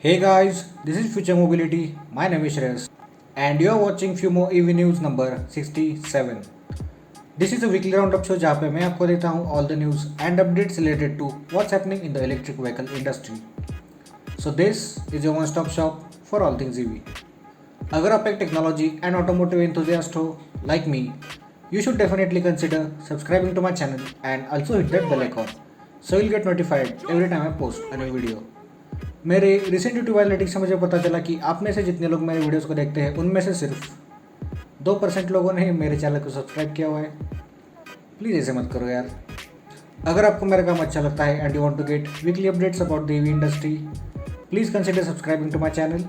Hey guys, this is Future Mobility. My name is Shreyas, and you are watching Fumo EV News number 67. This is a weekly roundup show जहाँ पे मैं आपको देता हूँ all the news and updates related to what's happening in the electric vehicle industry. So this is your one-stop shop for all things EV. अगर आप एक technology and automotive enthusiast हो like me, you should definitely consider subscribing to my channel and also hit that bell icon so you'll get notified every time I post a new video. मेरे recent YouTube analytics से मुझे पता चला कि आप में से जितने लोग मेरे वीडियोस को देखते हैं उनमें से सिर्फ 2% लोगों ने मेरे चैनल को सब्सक्राइब किया हुआ है। प्लीज़ ऐसे मत करो यार। अगर आपको मेरा काम अच्छा लगता है and you want to get weekly updates about the EV industry, please consider subscribing to my channel.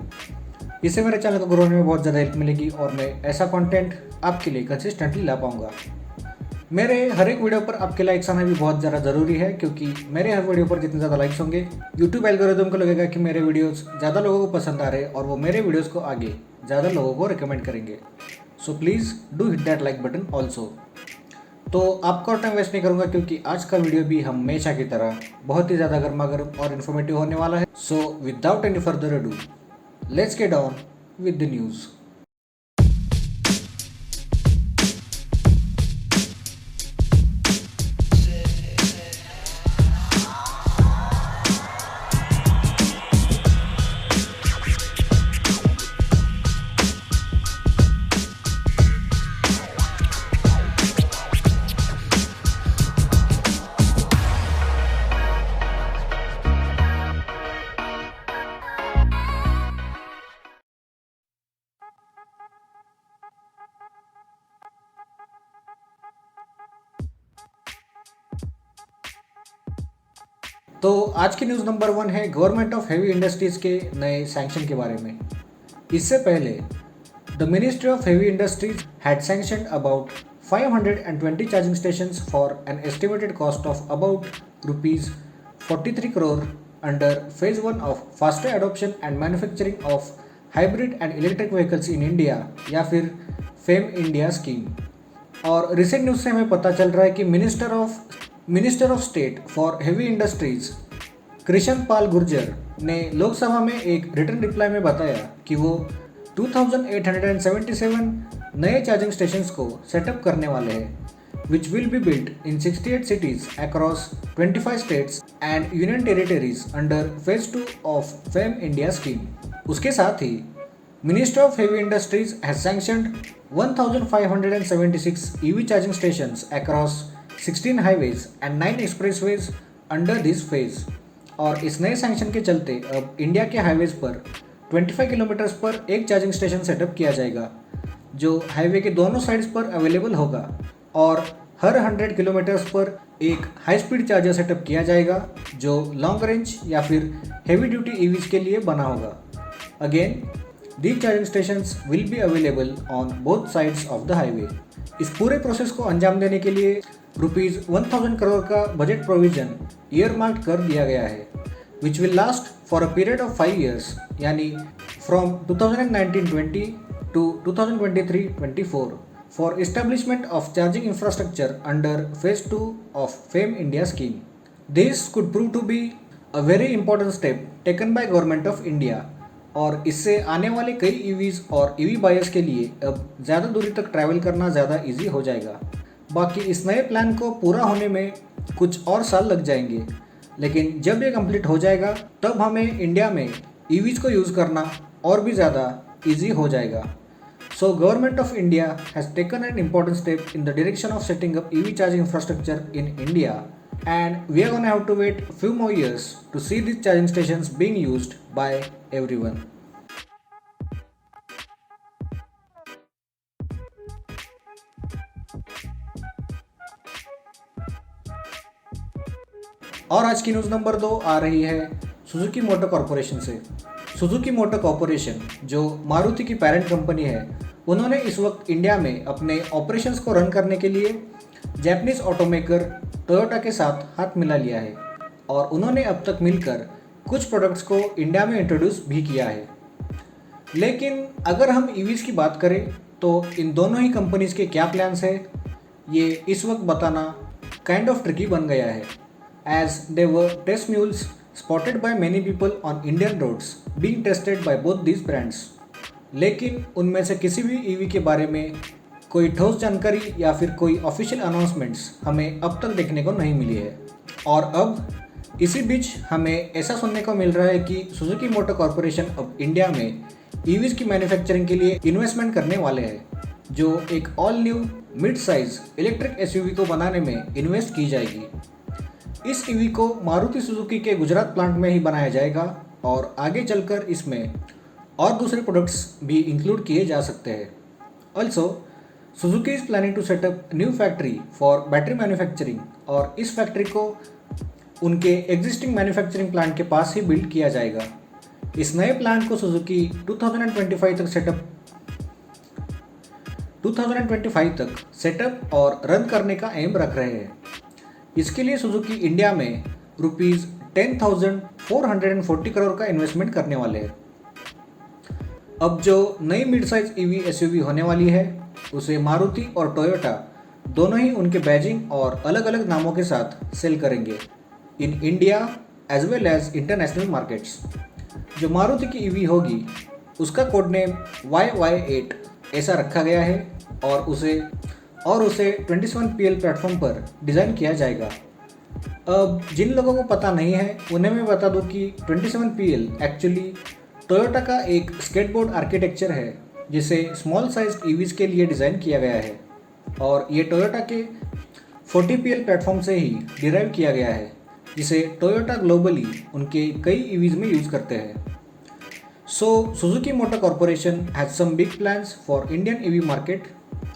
इससे मेरे चैनल को ग्रो होने में बहुत ज़्यादा हेल्प मिलेगी और मैं ऐसा कंटेंट आपके लिए कंसिस्टेंटली ला पाऊँगा। मेरे हर एक वीडियो पर आपके लाइक्स आना भी बहुत ज़्यादा ज़रूरी है, क्योंकि मेरे हर वीडियो पर जितने ज़्यादा लाइक्स होंगे यूट्यूब एल्गोरिथम को लगेगा कि मेरे वीडियोस ज़्यादा लोगों को पसंद आ रहे हैं और वो मेरे वीडियोस को आगे ज़्यादा लोगों को रिकमेंड करेंगे। So please do hit that like button also. तो आपका टाइम वेस्ट नहीं करूँगा, क्योंकि आज का वीडियो भी हमेशा की तरह बहुत ही ज़्यादा गर्मा गर्म और इन्फॉर्मेटिव होने वाला है। So without any further ado, let's get on with the news. तो आज की न्यूज़ नंबर 1 है गवर्नमेंट ऑफ हेवी इंडस्ट्रीज़ के नए सैंक्शन के बारे में। इससे पहले the ministry of heavy industries had sanctioned about 520 charging stations for an estimated cost of about rupees 43 crore under phase 1 of faster adoption and manufacturing of hybrid and electric vehicles in India, या फिर FAME India scheme. और recent news से हमें पता चल रहा है कि minister of state for heavy industries Krishan Pal Gurjar ने लोकसभा में एक रिटर्न रिप्लाई में बताया कि वो 2877 नए चार्जिंग स्टेशंस को सेटअप करने वाले हैं, which will be built in 68 cities across 25 states and union territories under phase 2 of FAME India scheme. उसके साथ ही minister of heavy industries has sanctioned 1576 EV charging stations across 16 highways and 9 expressways under this phase। और इस नए sanction के चलते अब India के हाईवेज पर 25 किलोमीटर्स पर एक चार्जिंग स्टेशन सेटअप किया जाएगा, जो हाईवे के दोनों साइड्स पर अवेलेबल होगा, और हर 100 किलोमीटर्स पर एक हाई स्पीड चार्जर सेटअप किया जाएगा जो लॉन्ग रेंज या फिर हेवी ड्यूटी ईवीज के लिए बना होगा। Again these charging stations will be available on both sides of the highway। इस पूरे प्रोसेस को अंजाम देने के लिए रुपीज़ 1000 करोड़ का बजट प्रोविजन ईयर मार्क कर दिया गया है, which will last for a period of 5 years, यानी from 2019-20 to 2023-24 for establishment of charging infrastructure under phase 2 of FAME India scheme. This could prove to be a very important step taken by government of India, और इससे आने वाले कई EVs और EV buyers के लिए अब ज़्यादा दूरी तक ट्रैवल करना ज़्यादा इजी हो जाएगा। बाकी इस नए प्लान को पूरा होने में कुछ और साल लग जाएंगे, लेकिन जब ये कंप्लीट हो जाएगा तब हमें इंडिया में ईवीज़ को यूज़ करना और भी ज़्यादा इजी हो जाएगा। So government of India has taken an important step in the direction of setting up EV charging infrastructure in India, and we are gonna have to wait few more years to see these charging stations being used by everyone। और आज की news number 2 आ रही है Suzuki Motor corporation से। Suzuki Motor corporation, जो मारुति की parent company है, उन्होंने इस वक्त इंडिया में अपने ऑपरेशंस को रन करने के लिए जापानीज ऑटोमेकर टोयोटा के साथ हाथ मिला लिया है, और उन्होंने अब तक मिलकर कुछ प्रोडक्ट्स को इंडिया में इंट्रोड्यूस भी किया है। लेकिन अगर हम ईवीज़ की बात करें तो इन दोनों ही कंपनीज़ के क्या प्लान्स है, ये इस वक्त बताना काइंड ऑफ ट्रिकी बन गया है, as they were test mules spotted by many people on Indian roads being tested by both these brands. लेकिन उनमें से किसी भी ईवी के बारे में कोई ठोस जानकारी या फिर कोई ऑफिशियल अनाउंसमेंट्स हमें अब तक देखने को नहीं मिली है। और अब इसी बीच हमें ऐसा सुनने को मिल रहा है कि सुजुकी मोटर कॉरपोरेशन अब इंडिया में ईवीज़ की मैन्युफैक्चरिंग के लिए इन्वेस्टमेंट करने वाले हैं, जो एक all new mid size electric SUV को बनाने में इन्वेस्ट की जाएगी। इस ईवी को मारुति सुजुकी के गुजरात प्लांट में ही बनाया जाएगा और आगे चलकर इसमें और दूसरे प्रोडक्ट्स भी इंक्लूड किए जा सकते हैं। Also Suzuki is planning to set up new factory for battery manufacturing और इस फैक्ट्री को उनके एग्जिस्टिंग मैन्युफैक्चरिंग प्लांट के पास ही बिल्ड किया जाएगा। इस नए प्लांट को सुजुकी 2025 तक सेटअप और रन करने का एम रख रहे हैं। इसके लिए सुजुकी इंडिया में ₹10,440 करोड़ का इन्वेस्टमेंट करने वाले हैं। अब जो नई मिड साइज ईवी एसयूवी होने वाली है उसे मारुति और टोयोटा दोनों ही उनके बैजिंग और अलग अलग नामों के साथ सेल करेंगे in India as well as international markets. जो मारुति की ईवी होगी उसका कोड नेम YY8 ऐसा रखा गया है और उसे 27PL प्लेटफॉर्म पर डिज़ाइन किया जाएगा। अब जिन लोगों को पता नहीं है उन्हें मैं बता दूं कि 27PL एक्चुअली टोयोटा का एक स्केटबोर्ड आर्किटेक्चर है जिसे स्मॉल साइज ईवीज़ के लिए डिज़ाइन किया गया है और ये टोयोटा के 40PL प्लेटफॉर्म से ही डिराइव किया गया है, जिसे टोयोटा ग्लोबली उनके कई ईवीज़ में यूज़ करते हैं। So Suzuki Motor Corporation has some big plans for Indian EV market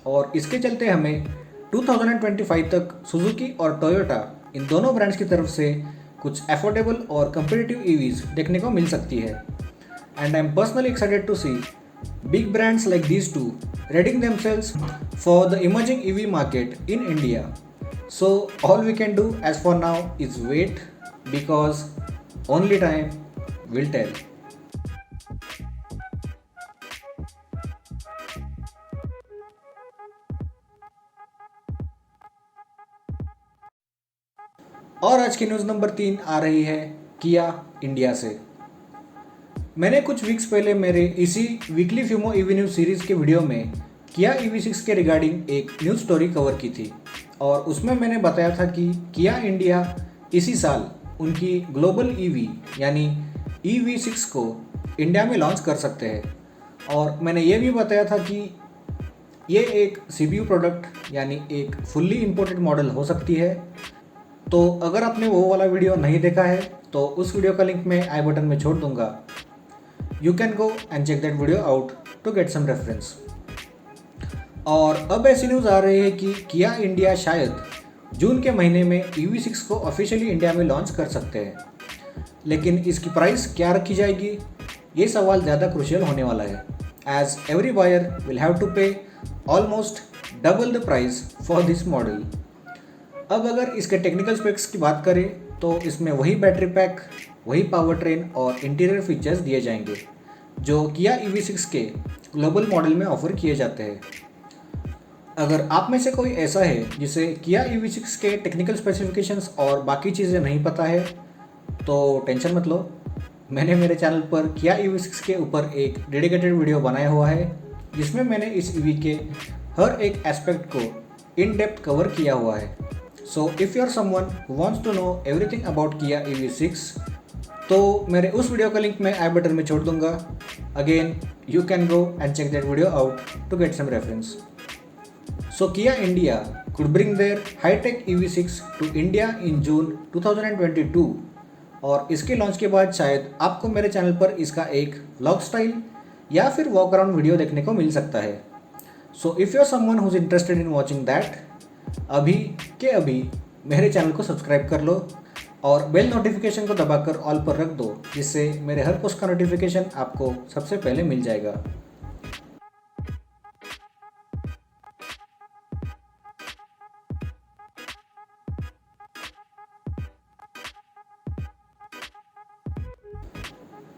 और इसके चलते हमें 2025 तक सुजुकी और टोयोटा इन दोनों ब्रांड्स की तरफ से कुछ अफोर्डेबल और कंपेटिटिव ईवीज़ देखने को मिल सकती है। And I am personally excited to see big brands like these two readying themselves for the emerging EV market in India. So all we can do as for now is wait because only time will tell. और आज की news number 3 आ रही है किया India से। मैंने कुछ weeks पहले मेरे इसी वीकली फिमो ईवी न्यूज़ सीरीज़ के वीडियो में किया EV6 के रिगार्डिंग एक न्यूज़ स्टोरी कवर की थी और उसमें मैंने बताया था कि किया इंडिया इसी साल उनकी ग्लोबल ईवी यानी EV6 को इंडिया में लॉन्च कर सकते हैं। और मैंने ये भी बताया था कि ये एक CPU प्रोडक्ट यानी एक फुल्ली इम्पोर्टेड मॉडल हो सकती है। तो अगर आपने वो वाला वीडियो नहीं देखा है तो उस वीडियो का लिंक मैं आई बटन में छोड़ दूंगा। You can go and check that video out to get some reference. और अब ऐसी न्यूज़ आ रही है कि किया इंडिया शायद जून के महीने में EV6 को ऑफिशियली इंडिया में लॉन्च कर सकते हैं, लेकिन इसकी प्राइस क्या रखी जाएगी ये सवाल ज़्यादा क्रूशियल होने वाला है, as every buyer will have to pay almost double the price for this model. अब अगर इसके टेक्निकल स्पेक्स की बात करें तो इसमें वही बैटरी पैक, वही पावर ट्रेन और इंटीरियर फीचर्स दिए जाएंगे जो किया EV6 के ग्लोबल मॉडल में ऑफर किए जाते हैं। अगर आप में से कोई ऐसा है जिसे किया EV6 के टेक्निकल स्पेसिफिकेशंस और बाकी चीज़ें नहीं पता है तो टेंशन मत लो, मैंने मेरे चैनल पर किया EV6 के ऊपर एक डेडिकेटेड वीडियो बनाया हुआ है जिसमें मैंने इस EV के हर एक एस्पेक्ट को इन डेप्थ कवर किया हुआ है। So if you are someone who wants to know everything about Kia EV6 तो मेरे उस वीडियो का लिंक मैं आई बटन में छोड़ दूंगा। Again you can go and check that video out to get some reference. So Kia India could bring their hi tech EV6 to India in June 2022 और इसके लॉन्च के बाद शायद आपको मेरे चैनल पर इसका एक व्लॉग स्टाइल या फिर वॉक अराउंड वीडियो देखने को मिल सकता है। So if you are someone who is interested in watching that, अभी के अभी मेरे चैनल को सब्सक्राइब कर लो और बेल नोटिफिकेशन को दबाकर ऑल पर रख दो, जिससे मेरे हर पोस्ट का नोटिफिकेशन आपको सबसे पहले मिल जाएगा।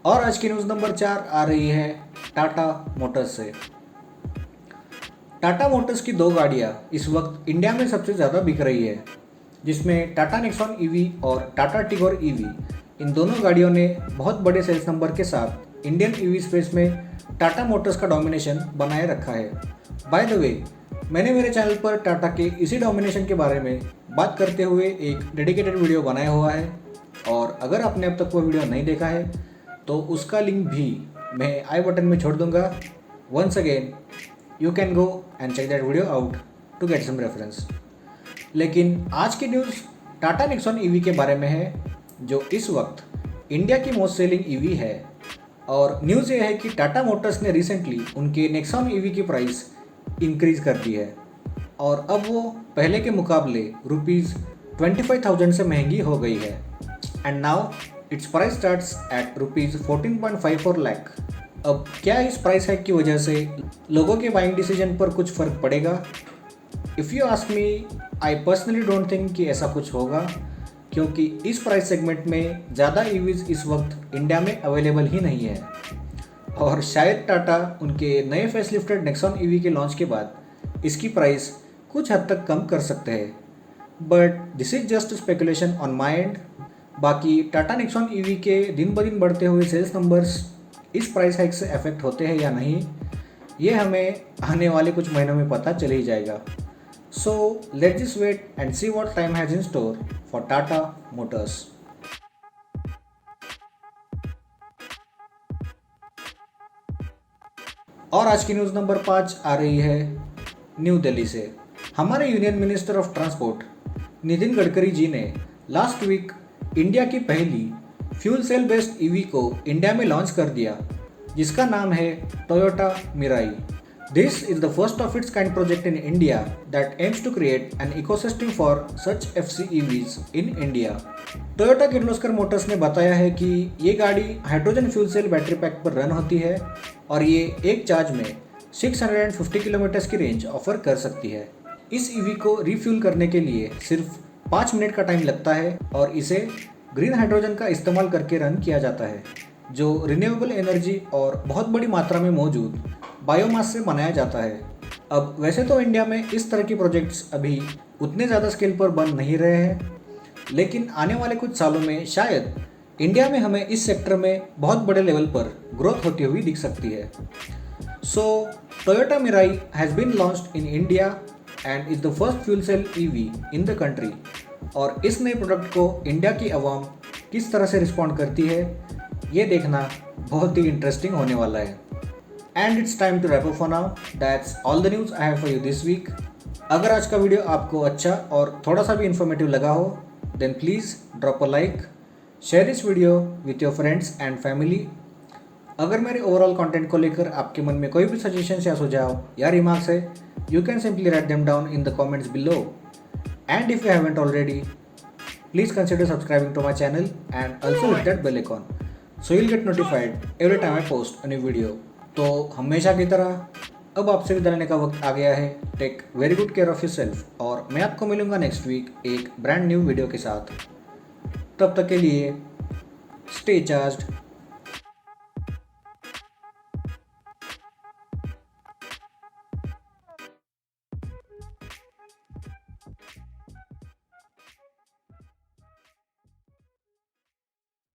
और आज की न्यूज़ नंबर 4 आ रही है टाटा मोटर्स से। टाटा मोटर्स की 2 गाड़ियाँ इस वक्त इंडिया में सबसे ज़्यादा बिक रही है, जिसमें टाटा नेक्सॉन ईवी और टाटा टिगोर ईवी इन दोनों गाड़ियों ने बहुत बड़े सेल्स नंबर के साथ इंडियन ईवी स्पेस में टाटा मोटर्स का डोमिनेशन बनाए रखा है। बाय द वे, मैंने मेरे चैनल पर टाटा के इसी डोमिनेशन के बारे में बात करते हुए एक डेडिकेटेड वीडियो बनाया हुआ है, और अगर आपने अब तक वो वीडियो नहीं देखा है तो उसका लिंक भी मैं आई बटन में छोड़ दूंगा। Once again you can go and check that video out to get some reference. लेकिन आज की न्यूज़ टाटा नेक्सॉन ईवी के बारे में है, जो इस वक्त इंडिया की मोस्ट सेलिंग ईवी है। और न्यूज़ ये है कि टाटा मोटर्स ने रिसेंटली उनके नेक्सॉन ईवी की प्राइस इंक्रीज़ कर दी है, और अब वो पहले के मुकाबले ₹25,000 से महंगी हो गई है। And now it's price starts at ₹14.54 lakh. अब क्या इस प्राइस हाइक की वजह से लोगों के बाइंग डिसीजन पर कुछ फ़र्क पड़ेगा? If you ask me, I personally don't think कि ऐसा कुछ होगा, क्योंकि इस प्राइस सेगमेंट में ज़्यादा ईवीज़ इस वक्त इंडिया में अवेलेबल ही नहीं है। और शायद टाटा उनके नए फेसलिफ्टेड नेक्सॉन ईवी के लॉन्च के बाद इसकी प्राइस कुछ हद तक कम कर सकते हैं, but this is just speculation on my and. बाकी टाटा नेक्सॉन ईवी के दिन ब दिन बढ़ते हुए सेल्स नंबर्स इस प्राइस हाइक से अफेक्ट होते हैं या नहीं, ये हमें आने वाले कुछ महीनों में पता चल ही जाएगा। So let's just wait and see what time has in store for Tata Motors. और आज की न्यूज़ नंबर 5 आ रही है न्यू दिल्ली से। हमारे union minister of transport Nitin Gadkari ji ने लास्ट वीक इंडिया की पहली फ्यूल सेल बेस्ड ईवी को इंडिया में लॉन्च कर दिया, जिसका नाम है Toyota Mirai. This is the first of its kind project in India that aims to create an ecosystem for such FCEVs in India. Toyota Kirloskar Motors ने बताया है कि ये गाड़ी hydrogen fuel cell battery pack पर रन होती है, और ये एक चार्ज में 650 किलोमीटर की रेंज ऑफर कर सकती है। इस ईवी को रिफ्यूल करने के लिए सिर्फ 5 मिनट का टाइम लगता है, और इसे ग्रीन हाइड्रोजन का इस्तेमाल करके रन किया जाता है, जो रिन्यूएबल एनर्जी और बहुत बड़ी मात्रा में मौजूद बायोमास से बनाया जाता है। अब वैसे तो इंडिया में इस तरह की प्रोजेक्ट्स अभी उतने ज़्यादा स्केल पर बन नहीं रहे हैं, लेकिन आने वाले कुछ सालों में शायद इंडिया में हमें इस सेक्टर में बहुत बड़े लेवल पर ग्रोथ होती हुई दिख सकती है। So Toyota Mirai has been launched in India and is the first fuel cell EV in the country. और इस नए प्रोडक्ट को इंडिया की आवाम किस तरह से रिस्पॉन्ड करती है, ये देखना बहुत ही इंटरेस्टिंग होने वाला है। And it's time to wrap up for now. That's all the news I have for you this week. अगर आज का वीडियो आपको अच्छा और थोड़ा सा भी इन्फॉर्मेटिव लगा हो, then please drop a like, share this video with your friends and family. अगर मेरे ओवरऑल कंटेंट को लेकर आपके मन में कोई भी सजेशंस या सुझाव या रिमार्क्स है, you can simply write them down in the comments below. And if you haven't already, please consider subscribing to my channel and also hit that bell icon so you'll get notified every time I post a new video. तो हमेशा की तरह अब आपसे विदा लेने का वक्त आ गया है। Take very good care of yourself, और मैं आपको मिलूंगा नेक्स्ट वीक एक ब्रांड न्यू वीडियो के साथ। तब तक के लिए स्टे चार्ज्ड,